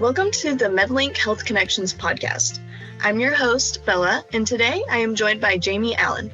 Welcome to the MedLink Health Connections podcast. I'm your host, Bella, and today I am joined by Jamie Allen.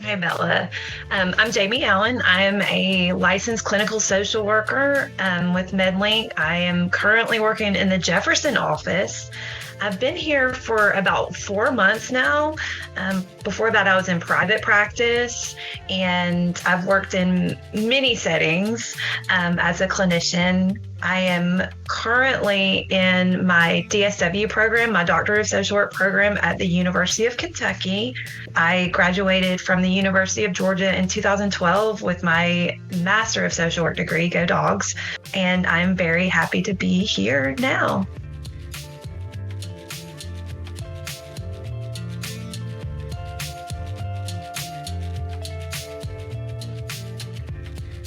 Hi, Bella. I'm Jamie Allen. I am a licensed clinical social worker with MedLink. I am currently working in the Jefferson office. I've been here for about 4 months now. Before that, I was in private practice, and I've worked in many settings as a clinician. I am currently in my DSW program, my Doctor of Social Work program at the University of Kentucky. I graduated from the University of Georgia in 2012 with my Master of Social Work degree, Go Dogs, and I'm very happy to be here now.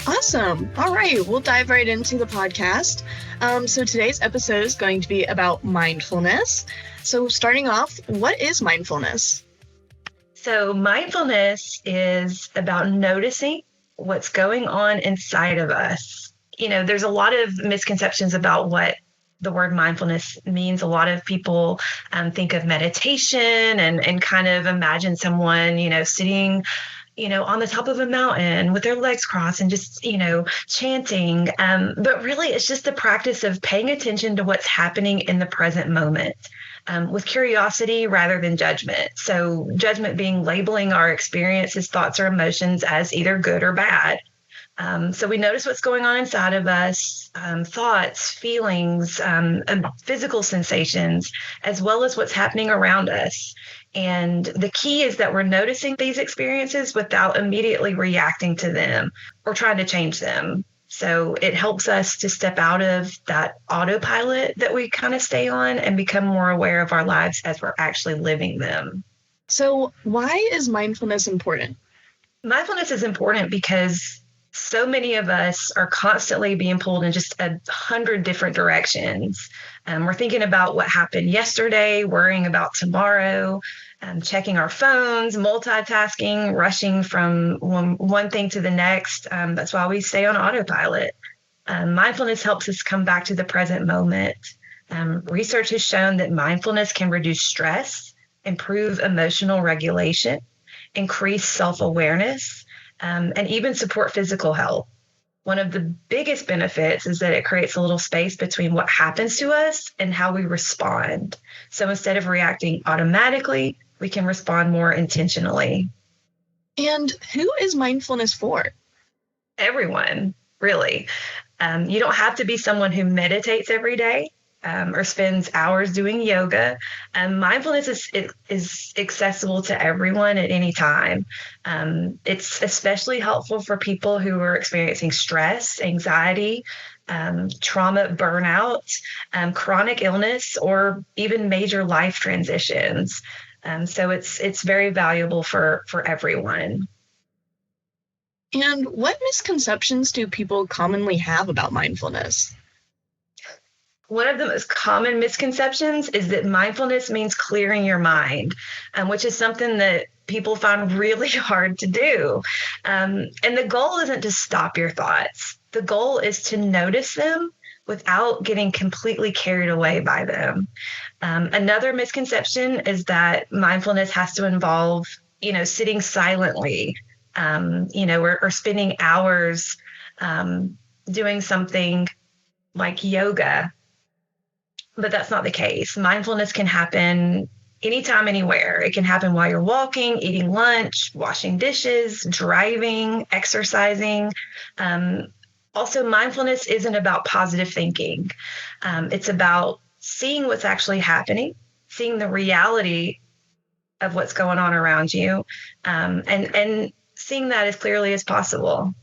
Awesome. All right, we'll dive right into the podcast. So today's episode is going to be about mindfulness. So starting off, what is mindfulness? So mindfulness is about noticing what's going on inside of us. You know, there's a lot of misconceptions about what the word mindfulness means. A lot of people think of meditation and kind of imagine someone, sitting on the top of a mountain with their legs crossed and just, chanting. But really, it's just the practice of paying attention to what's happening in the present moment with curiosity rather than judgment. So judgment being labeling our experiences, thoughts, or emotions as either good or bad. So we notice what's going on inside of us, thoughts, feelings, physical sensations, as well as what's happening around us. And the key is that we're noticing these experiences without immediately reacting to them or trying to change them. So it helps us to step out of that autopilot that we kind of stay on and become more aware of our lives as we're actually living them. So why is mindfulness important? Mindfulness is important because so many of us are constantly being pulled in just 100 different directions. We're thinking about what happened yesterday, worrying about tomorrow, checking our phones, multitasking, rushing from one thing to the next. That's why we stay on autopilot. Mindfulness helps us come back to the present moment. Research has shown that mindfulness can reduce stress, improve emotional regulation, increase self-awareness, and even support physical health. One of the biggest benefits is that it creates a little space between what happens to us and how we respond. So instead of reacting automatically, we can respond more intentionally. And who is mindfulness for? Everyone, really. You don't have to be someone who meditates every day or spends hours doing yoga. Mindfulness is accessible to everyone at any time. It's especially helpful for people who are experiencing stress, anxiety, trauma, burnout, chronic illness, or even major life transitions. So it's very valuable for everyone. And what misconceptions do people commonly have about mindfulness? One of the most common misconceptions is that mindfulness means clearing your mind, which is something that people find really hard to do. And the goal isn't to stop your thoughts. The goal is to notice them without getting completely carried away by them. Another misconception is that mindfulness has to involve, sitting silently, or spending hours doing something like yoga. But that's not the case. Mindfulness can happen anytime, anywhere. It can happen while you're walking, eating lunch, washing dishes, driving, exercising. Also, mindfulness isn't about positive thinking. It's about seeing what's actually happening, seeing the reality of what's going on around you, and seeing that as clearly as possible.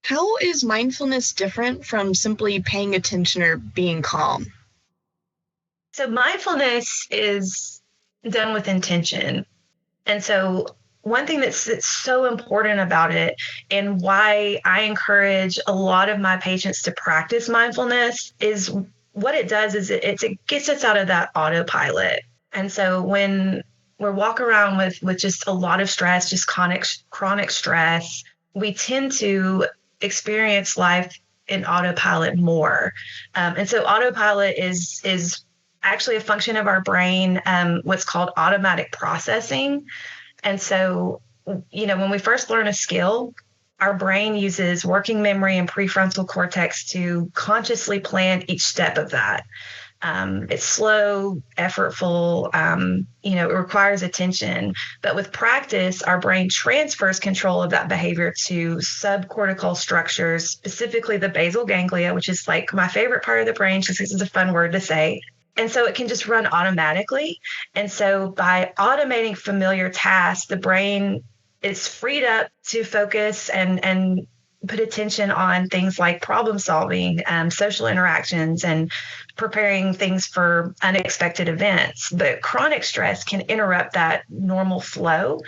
How is mindfulness different from simply paying attention or being calm? So mindfulness is done with intention. And so one thing that's so important about it, and why I encourage a lot of my patients to practice mindfulness, is what it does is it gets us out of that autopilot. And so when we walk around with just a lot of stress, just chronic stress, we tend to experience life in autopilot more. And so autopilot is actually a function of our brain, what's called automatic processing. And so, when we first learn a skill, our brain uses working memory and prefrontal cortex to consciously plan each step of that. It's slow, effortful, it requires attention. But with practice, our brain transfers control of that behavior to subcortical structures, specifically the basal ganglia, which is like my favorite part of the brain, just because it's a fun word to say. And so it can just run automatically. And so by automating familiar tasks, the brain is freed up to focus and put attention on things like problem solving, social interactions, and preparing things for unexpected events. But chronic stress can interrupt that normal flow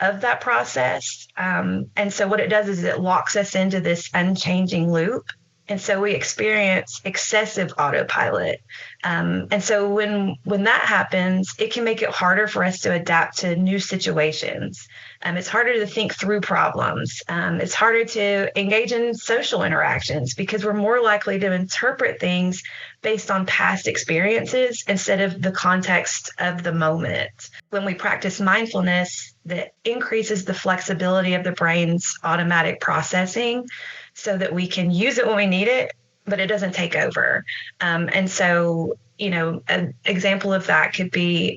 of that process. And so what it does is it locks us into this unchanging loop. And so we experience excessive autopilot. And so when that happens, it can make it harder for us to adapt to new situations. It's harder to think through problems. It's harder to engage in social interactions because we're more likely to interpret things based on past experiences instead of the context of the moment. When we practice mindfulness, that increases the flexibility of the brain's automatic processing so that we can use it when we need it, but it doesn't take over. And so, an example of that could be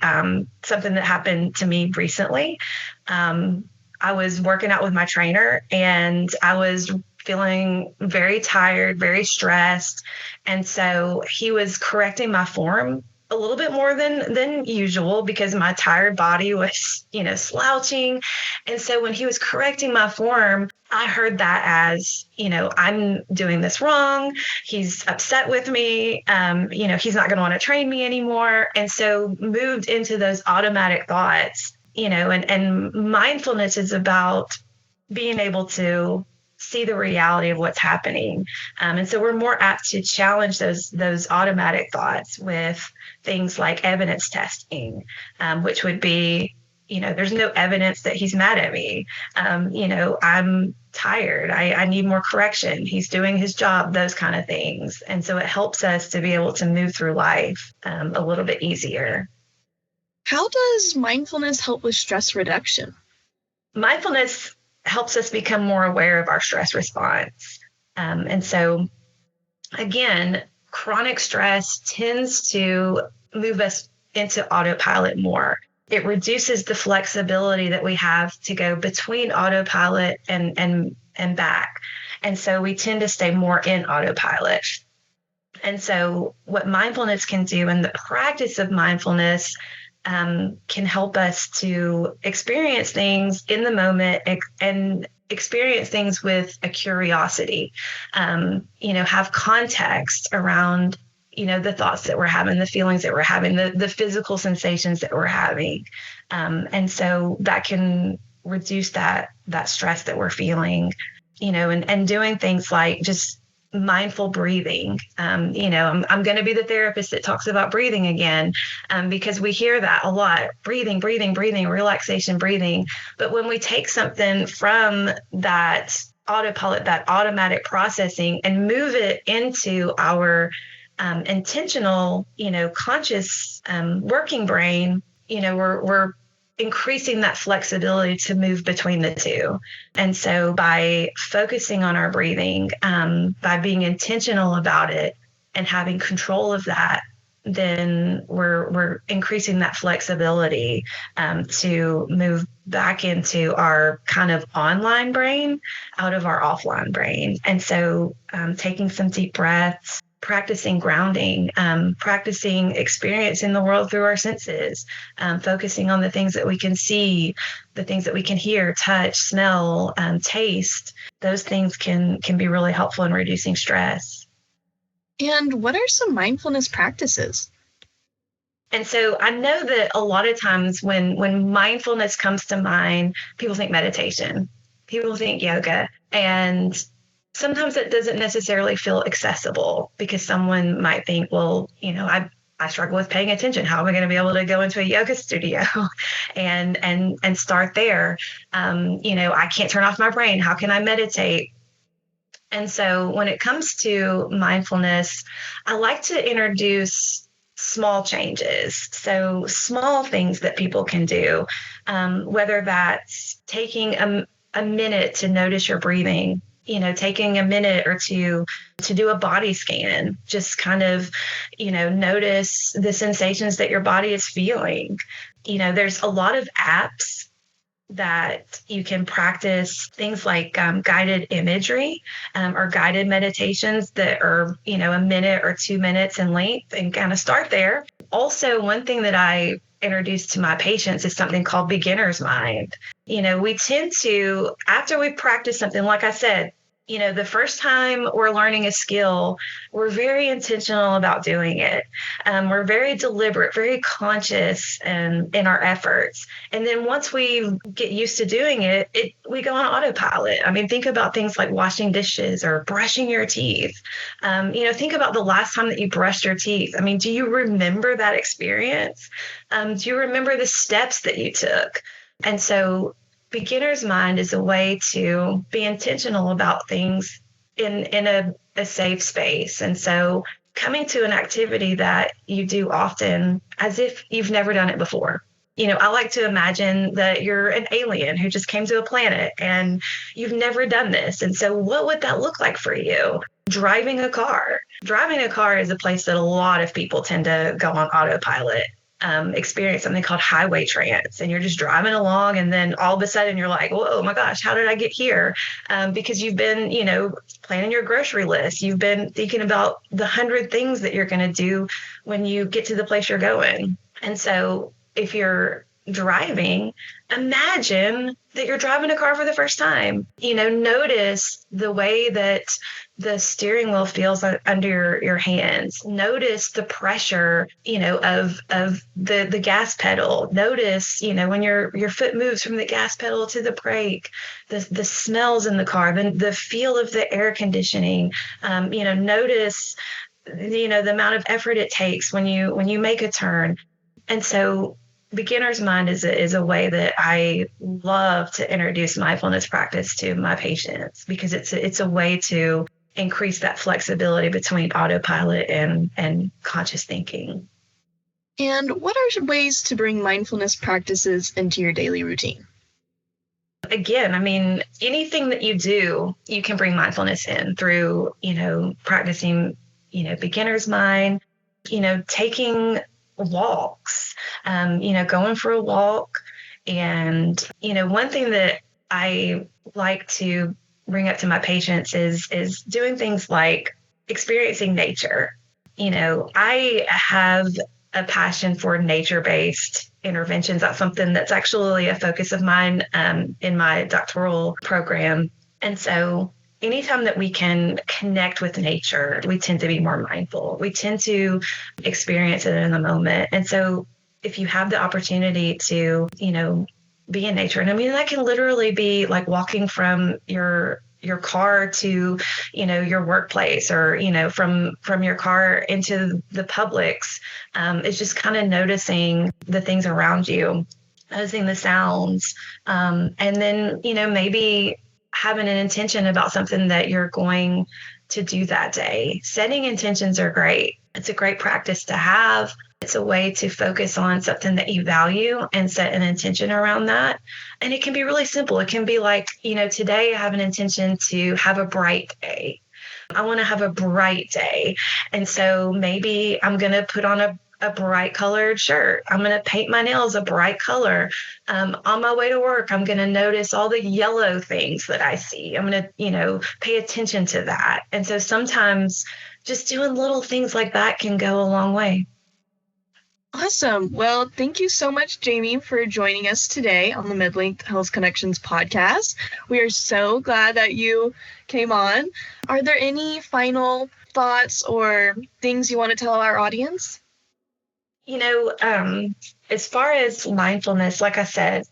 something that happened to me recently. I was working out with my trainer and I was feeling very tired, very stressed. And so he was correcting my form a little bit more than usual because my tired body was, slouching. And so when he was correcting my form, I heard that as, I'm doing this wrong. He's upset with me. He's not going to want to train me anymore. And so moved into those automatic thoughts, and mindfulness is about being able to see the reality of what's happening. And so we're more apt to challenge those automatic thoughts with things like evidence testing, which would be, there's no evidence that he's mad at me. I'm tired. I need more correction. He's doing his job, those kind of things. And so it helps us to be able to move through life a little bit easier. How does mindfulness help with stress reduction? Mindfulness helps us become more aware of our stress response. And so, again, chronic stress tends to move us into autopilot more. It reduces the flexibility that we have to go between autopilot and back. And so we tend to stay more in autopilot. And so what mindfulness can do, and the practice of mindfulness can help us to experience things in the moment and experience things with a curiosity, have context around, the thoughts that we're having, the feelings that we're having, the physical sensations that we're having. And so that can reduce that stress that we're feeling, and doing things like just mindful breathing. I'm going to be the therapist that talks about breathing again, because we hear that a lot, breathing, relaxation, breathing. But when we take something from that autopilot, that automatic processing, and move it into our intentional, conscious working brain, we're increasing that flexibility to move between the two. And so by focusing on our breathing, by being intentional about it and having control of that, then we're increasing that flexibility to move back into our kind of online brain out of our offline brain. And so taking some deep breaths, practicing grounding, practicing experiencing the world through our senses, focusing on the things that we can see, the things that we can hear, touch, smell, taste. Those things can be really helpful in reducing stress. And what are some mindfulness practices? And so I know that a lot of times when mindfulness comes to mind, people think meditation, people think yoga, and sometimes it doesn't necessarily feel accessible because someone might think, well, I struggle with paying attention. How am I going to be able to go into a yoga studio and start there? I can't turn off my brain. How can I meditate? And so when it comes to mindfulness, I like to introduce small changes. So small things that people can do, whether that's taking a minute to notice your breathing, taking a minute or two to do a body scan, just kind of, notice the sensations that your body is feeling. There's a lot of apps that you can practice things like guided imagery or guided meditations that are, a minute or 2 minutes in length, and kind of start there. Also, one thing that I introduce to my patients is something called beginner's mind. We tend to, after we practice something, like I said, the first time we're learning a skill, we're very intentional about doing it. We're very deliberate, very conscious in our efforts. And then once we get used to doing it, we go on autopilot. I mean, think about things like washing dishes or brushing your teeth. Think about the last time that you brushed your teeth. I mean, do you remember that experience? Do you remember the steps that you took? And so beginner's mind is a way to be intentional about things in a safe space. And so coming to an activity that you do often as if you've never done it before. I like to imagine that you're an alien who just came to a planet and you've never done this. And so what would that look like for you? Driving a car. Driving a car is a place that a lot of people tend to go on autopilot. Experience something called highway trance, and you're just driving along, and then all of a sudden you're like, whoa, my gosh, how did I get here? Because you've been, planning your grocery list. You've been thinking about the 100 things that you're going to do when you get to the place you're going. And so if you're driving, imagine that you're driving a car for the first time. Notice the way that the steering wheel feels under your hands. Notice the pressure, of the gas pedal. Notice, when your foot moves from the gas pedal to the brake, the smells in the car, the feel of the air conditioning. Notice, the amount of effort it takes when you make a turn. And so beginner's mind is a way that I love to introduce mindfulness practice to my patients, because it's a way to increase that flexibility between autopilot and conscious thinking. And what are ways to bring mindfulness practices into your daily routine? Again, I mean, anything that you do, you can bring mindfulness in through, practicing, beginner's mind, taking walks, going for a walk. And, one thing that I like to bring up to my patients is doing things like experiencing nature. I have a passion for nature-based interventions. That's something that's actually a focus of mine in my doctoral program. And so anytime that we can connect with nature, we tend to be more mindful. We tend to experience it in the moment. And so if you have the opportunity to, be in nature, and I mean, that can literally be like walking from your car to, your workplace, or, from your car into the Publix. It's just kind of noticing the things around you, noticing the sounds, and then, maybe having an intention about something that you're going to do that day. Setting intentions are great. It's a great practice to have. It's a way to focus on something that you value and set an intention around that. And it can be really simple. It can be like, today I have an intention to have a bright day. I want to have a bright day. And so maybe I'm going to put on a bright colored shirt. I'm going to paint my nails a bright color. On my way to work, I'm going to notice all the yellow things that I see. I'm going to, pay attention to that. And so sometimes just doing little things like that can go a long way. Awesome. Well, thank you so much, Jamie, for joining us today on the MedLink Health Connections podcast. We are so glad that you came on. Are there any final thoughts or things you want to tell our audience? As far as mindfulness, like I said,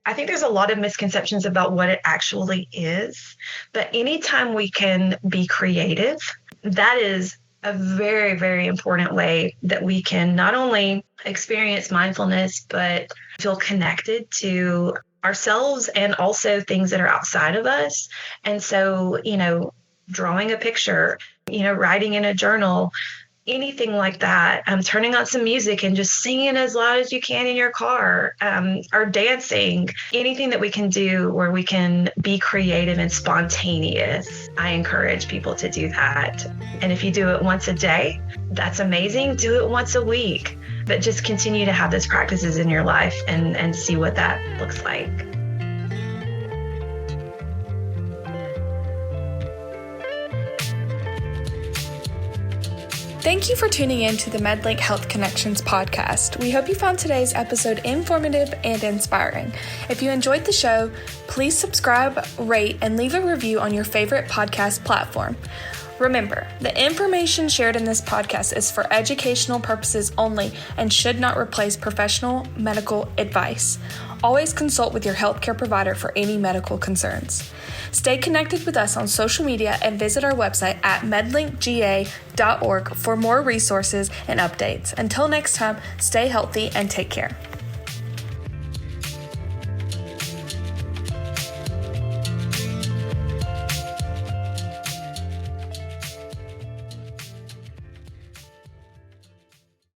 I think there's a lot of misconceptions about what it actually is. But anytime we can be creative, that is a very, very important way that we can not only experience mindfulness, but feel connected to ourselves and also things that are outside of us. And so, drawing a picture, writing in a journal, anything like that. Turning on some music and just singing as loud as you can in your car, or dancing, anything that we can do where we can be creative and spontaneous. I encourage people to do that. And if you do it once a day, that's amazing. Do it once a week, but just continue to have those practices in your life and see what that looks like. Thank you for tuning in to the MedLink Health Connections podcast. We hope you found today's episode informative and inspiring. If you enjoyed the show, please subscribe, rate, and leave a review on your favorite podcast platform. Remember, the information shared in this podcast is for educational purposes only and should not replace professional medical advice. Always consult with your healthcare provider for any medical concerns. Stay connected with us on social media and visit our website at medlinkga.org for more resources and updates. Until next time, stay healthy and take care.